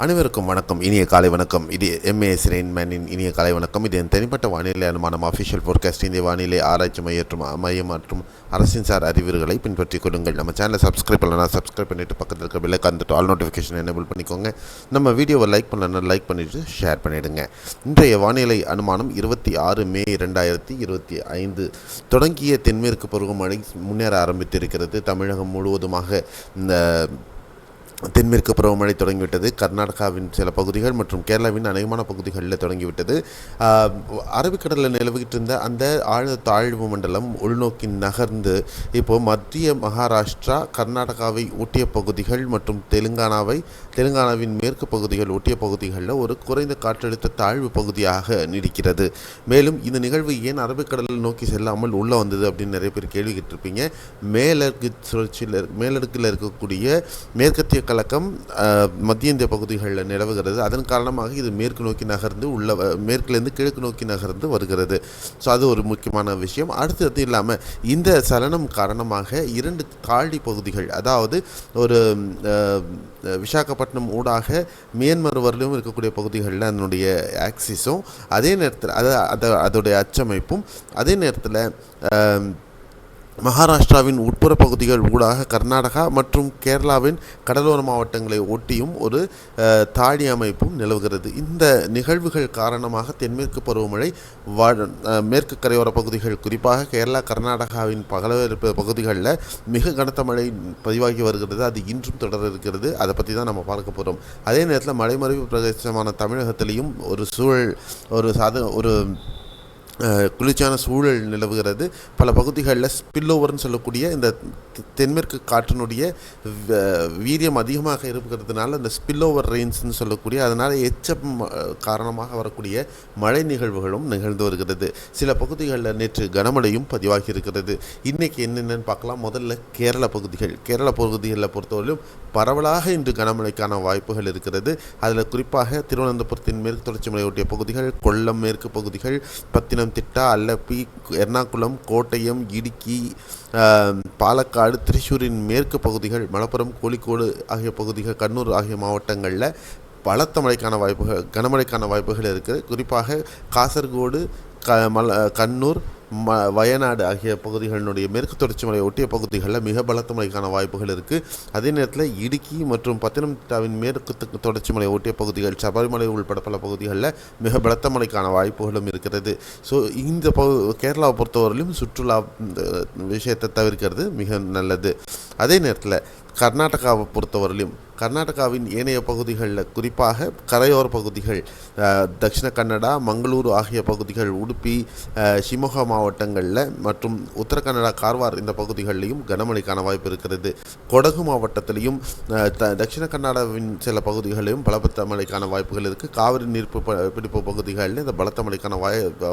அனைவருக்கும் வணக்கம். இனிய காலை வணக்கம். இது எம்ஏஎஸ் ரெயின்மேனின் இனிய காலை வணக்கம். இது என் தனிப்பட்ட வானிலை அனுமானம் அஃபிஷியல் ஃபோர்காஸ்ட். இந்திய வானிலை ஆராய்ச்சி மையம் மற்றும் அரசின் சார் அறிவுரைகளை பின்பற்றிக் கொள்ளுங்கள். நம்ம சேனலை சப்ஸ்கிரைப் பண்ணலாம், சப்ஸ்கிரைப் பண்ணிவிட்டு பக்கத்தில் இருக்க பெல்லை காந்துட்டு ஆல் நோட்டிஃபிகேஷன் எனேபிள் பண்ணிக்கோங்க. நம்ம வீடியோவை லைக் பண்ணலன்னா லைக் பண்ணிவிட்டு ஷேர் பண்ணிவிடுங்க. இன்றைய வானிலை அனுமானம் 26 மே 2025 தொடங்கிய தென்மேற்கு பருவமழை முன்னேற ஆரம்பித்திருக்கிறது. தமிழகம் முழுவதுமாக இந்த தென்மேற்கு பருவமழை தொடங்கிவிட்டது. கர்நாடகாவின் சில பகுதிகள் மற்றும் கேரளாவின் அநேகமான பகுதிகளில் தொடங்கிவிட்டது. அரபிக்கடலில் நிலவிக்கிட்டு இருந்த அந்த ஆழ்ந்த தாழ்வு மண்டலம் உள்நோக்கி நகர்ந்து இப்போது மத்திய மகாராஷ்டிரா, கர்நாடகாவை ஒட்டிய பகுதிகள் மற்றும் தெலுங்கானாவின் மேற்கு பகுதிகள் ஒட்டிய பகுதிகளில் ஒரு குறைந்த காற்றழுத்த தாழ்வு பகுதியாக நீடிக்கிறது. மேலும் இந்த நிகழ்வு ஏன் அரபிக்கடலில் நோக்கி செல்லாமல் உள்ளே வந்தது அப்படின்னு நிறைய பேர் கேள்வி கேட்டிருப்பீங்க. மேலடுக்கில் இருக்கக்கூடிய மேற்கத்திய கலக்கம் மத்திய இந்திய பகுதிகளில் நிலவுகிறது. அதன் காரணமாக இது மேற்கு நோக்கி நகர்ந்து மேற்கிலிருந்து கிழக்கு நோக்கி நகர்ந்து வருகிறது. ஸோ அது ஒரு முக்கியமான விஷயம். அடுத்தது இல்லாமல் இந்த சலனம் காரணமாக 2 தாழி பகுதிகள், அதாவது ஒரு விசாகப்பட்டினம் ஊடாக மியான்மர் வரலும் இருக்கக்கூடிய பகுதிகளில் அதனுடைய ஆக்சிஸும், அதே நேரத்தில் அதோடைய அச்சமைப்பும், அதே நேரத்தில் மகாராஷ்டிராவின் உட்புற பகுதிகள் ஊடாக கர்நாடகா மற்றும் கேரளாவின் கடலோர மாவட்டங்களை ஒட்டியும் ஒரு தாழி அமைப்பும் நிலவுகிறது. இந்த நிகழ்வுகள் காரணமாக தென்மேற்கு பருவமழை மேற்கு கரையோர பகுதிகள், குறிப்பாக கேரளா கர்நாடகாவின் பல்வேறு பகுதிகளில் மிக கனத்த மழை பதிவாகி வருகிறது. அது இன்றும் தொடர இருக்கிறது. அதை பற்றி தான் நம்ம பார்க்க போகிறோம். அதே நேரத்தில் மலைமறைவு பிரதேசமான தமிழகத்திலையும் ஒரு குளிர்ச்சியான சூழல் நிலவுகிறது. பல பகுதிகளில் ஸ்பில்லோவர்னு சொல்லக்கூடிய இந்த தென்மேற்கு காற்றினுடைய வீரியம் அதிகமாக இருக்கிறதுனால இந்த ஸ்பில்லோவர் ரெயின்ஸ்ன்னு சொல்லக்கூடிய, அதனால் எச்சம் காரணமாக வரக்கூடிய மழை நிகழ்வுகளும் நிகழ்ந்து வருகிறது. சில பகுதிகளில் நேற்று கனமழையும் பதிவாகி இருக்கிறது. இன்றைக்கி என்னென்னு பார்க்கலாம். முதல்ல கேரள பகுதிகளில் பொறுத்தவரையிலும் பரவலாக இன்று கனமழைக்கான வாய்ப்புகள் இருக்கிறது. அதில் குறிப்பாக திருவனந்தபுரத்தின் மேற்கு தொடர்ச்சி மலையொட்டிய பகுதிகள், கொல்லம் மேற்கு பகுதிகள், திட்டா, அல்லப்பி, எர்ணாகுளம், கோட்டயம், இடுக்கி, பாலக்காடு, திரிசூரின் மேற்கு பகுதிகள், மலப்புரம், கோழிக்கோடு ஆகிய பகுதிகள், கண்ணூர் ஆகிய மாவட்டங்களில் கனமழைக்கான வாய்ப்புகள் இருக்குது. குறிப்பாக காசர்கோடு, கண்ணூர், வயநாடு ஆகிய பகுதிகளினுடைய மேற்கு தொடர்ச்சி மலை ஒட்டிய பகுதிகளில் மிக பலத்த மழைக்கான வாய்ப்புகள் இருக்குது. அதே நேரத்தில் இடுக்கி மற்றும் பத்தனம்திட்டாவின் மேற்கு தொடர்ச்சி மலை ஒட்டிய பகுதிகள், சபரிமலை உள்பட பல பகுதிகளில் மிக பலத்த மழைக்கான வாய்ப்புகளும் இருக்கிறது. ஸோ இந்த கேரளாவை பொறுத்தவரையிலும் சுற்றுலா விஷயத்தை தவிர்க்கிறது மிக நல்லது. அதே நேரத்தில் கர்நாடகாவை பொறுத்தவரையிலும் கர்நாடகாவின் ஏனைய பகுதிகளில், குறிப்பாக கரையோர பகுதிகள், தட்சிண கன்னடா, மங்களூரு ஆகிய பகுதிகள், உடுப்பி, ஷிமோகா மாவட்டங்களில் மற்றும் உத்தர கன்னடா, கார்வார் இந்த பகுதிகளிலையும் கனமழைக்கான வாய்ப்பு இருக்கிறது. கொடகு மாவட்டத்திலையும் தட்சிண கன்னடாவின் சில பகுதிகளிலும் பலத்த மழைக்கான வாய்ப்புகள் இருக்குது. காவிரி நீர்ப்பு பிடிப்பு பகுதிகளில் இந்த பலத்த மழைக்கான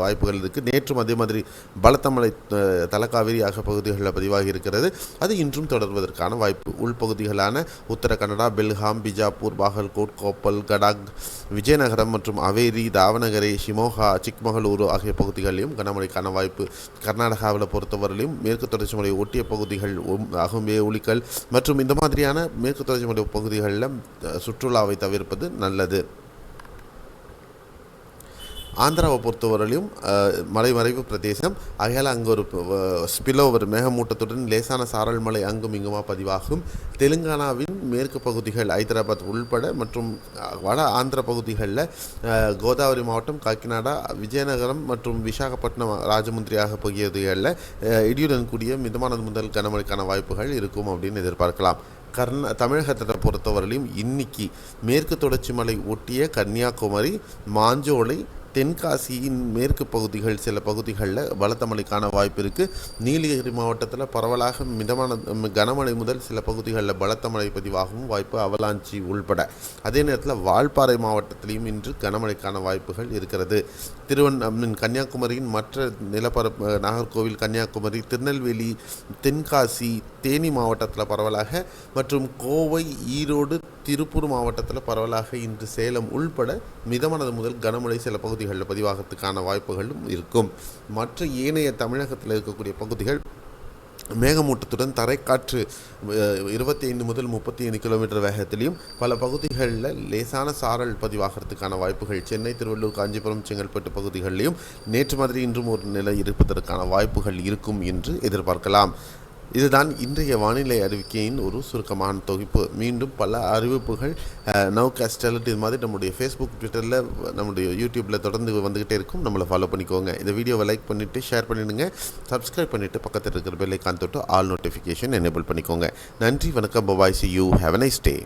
வாய்ப்புகள் இருக்குது. நேற்றும் அதே மாதிரி பலத்த மழை தலக்காவிரி ஆகிய பகுதிகளில் பதிவாகி இருக்கிறது. அது இன்றும் தொடர்வதற்கான வாய்ப்பு. உள்பகுதிகளான உத்தர கன்னடா, பெல்காம், பிஜாப்பூர், பாகல்கோட், கோப்பல், கடாக், விஜயநகரம் மற்றும் அவேரி, தாவணகரே, ஷிமோகா, சிக்மகளூரு ஆகிய பகுதிகளிலும் கனமழைக்கான வாய்ப்பு. கர்நாடகாவில் பொறுத்தவரையிலும் மேற்கு தொடர்ச்சி மலை ஒட்டிய பகுதிகள், அகம்பே, உளிக்கல் மற்றும் இந்த மாதிரியான மேற்கு தொடர்ச்சி மலை பகுதிகளில் சுற்றுலாவை தவிர்ப்பது நல்லது. ஆந்திராவை பொறுத்தவரையிலும் மலைமறைவு பிரதேசம் ஆகையால் அங்கே ஒரு ஸ்பில்லோவர் மேகமூட்டத்துடன் லேசான சாரல் மழை அங்கும் இங்குமாக பதிவாகும். தெலுங்கானாவின் மேற்கு பகுதிகள், ஹைதராபாத் உள்பட மற்றும் வட ஆந்திர பகுதிகளில் கோதாவரி மாவட்டம், காக்கிநாடா, விஜயநகரம் மற்றும் விசாகப்பட்டினம், ராஜமுந்திரி ஆகிய பகுதிகளில் இடியுடன் கூடிய மிதமானது முதல் கனமழைக்கான வாய்ப்புகள் இருக்கும் அப்படின்னு எதிர்பார்க்கலாம். தமிழகத்தை பொறுத்தவரையிலும் இன்னைக்கு மேற்கு தொடர்ச்சி மலை ஒட்டிய கன்னியாகுமரி, மாஞ்சோலை, தென்காசியின் மேற்கு பகுதிகள், சில பகுதிகளில் பலத்த மழைக்கான வாய்ப்பு இருக்குது. நீலகிரி மாவட்டத்தில் பரவலாக மிதமான கனமழை முதல் சில பகுதிகளில் பலத்த மழை பதிவாகவும் வாய்ப்பு, அவலாஞ்சி உள்பட. அதே நேரத்தில் வால்பாறை மாவட்டத்திலையும் இன்று கனமழைக்கான வாய்ப்புகள் இருக்கிறது. கன்னியாகுமரியின் மற்ற நிலப்பரப்பு, நாகர்கோவில், கன்னியாகுமரி, திருநெல்வேலி, தென்காசி, தேனி மாவட்டத்தில் பரவலாக மற்றும் கோவை, ஈரோடு, திருப்பூர் மாவட்டத்தில் பரவலாக இன்று சேலம் உள்பட மிதமானது முதல் கனமழை சில பகுதிகளில் பதிவாகிறதுக்கான வாய்ப்புகளும் இருக்கும். மற்ற ஏனைய தமிழகத்தில் இருக்கக்கூடிய பகுதிகள் மேகமூட்டத்துடன் தரைக்காற்று 25 முதல் 35 கிலோமீட்டர் வேகத்திலையும் பல பகுதிகளில் லேசான சாரல் பதிவாகிறதுக்கான வாய்ப்புகள் சென்னை, திருவள்ளூர், காஞ்சிபுரம், செங்கல்பட்டு பகுதிகளிலையும் நேற்று மாதிரி இன்றும் ஒரு நிலை இருப்பதற்கான வாய்ப்புகள் இருக்கும் என்று எதிர்பார்க்கலாம். இதுதான் இன்றைய வானிலை அறிவிக்கையின் ஒரு சுருக்கமான தொகுப்பு. மீண்டும் பல அறிவிப்புகள் நவ்காஸ்ட் இது மாதிரி நம்முடைய ஃபேஸ்புக், ட்விட்டரில், நம்முடைய யூடியூப்பில் தொடர்ந்து வந்துக்கிட்டே இருக்கும். நம்மளை ஃபாலோ பண்ணிக்கோங்க. இந்த வீடியோவை லைக் பண்ணிவிட்டு ஷேர் பண்ணிவிடுங்க. சப்ஸ்கிரைப் பண்ணிவிட்டு பக்கத்தில் இருக்கிற பெல் ஐக்கான் தொட்டு ஆல் நோட்டிஃபிகேஷன் எனேபிள் பண்ணிக்கோங்க. நன்றி, வணக்கம், bye bye, C you, have a nice day.